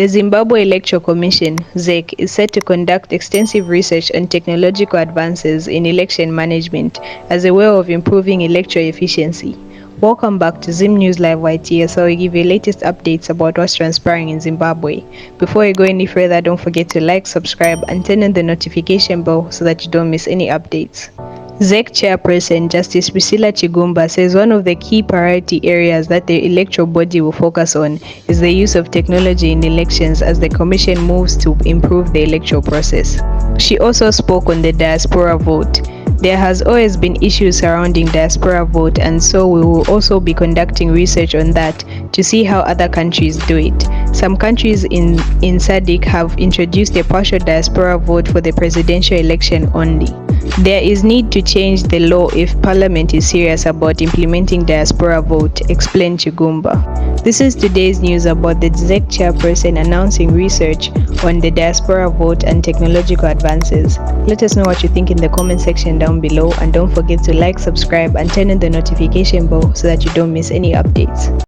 The Zimbabwe Electoral Commission (ZEC) is set to conduct extensive research on technological advances in election management as a way of improving electoral efficiency. Welcome back to Zim News Live YTS, where we give you latest updates about what's transpiring in Zimbabwe. Before we go any further, don't forget to like, subscribe, and turn on the notification bell so that you don't miss any updates. ZEC Chairperson Justice Priscilla Chigumba says one of the key priority areas that the electoral body will focus on is the use of technology in elections as the Commission moves to improve the electoral process. She also spoke on the Diaspora vote. There has always been issues surrounding Diaspora vote, and so we will also be conducting research on that to see how other countries do it. Some countries in SADC have introduced a partial Diaspora vote for the presidential election only. There is need to change the law if Parliament is serious about implementing Diaspora vote, explained Chigumba. This is today's news about the ZEC chairperson announcing research on the Diaspora vote and technological advances. Let us know what you think in the comment section down below, and don't forget to like, subscribe, and turn on the notification bell so that you don't miss any updates.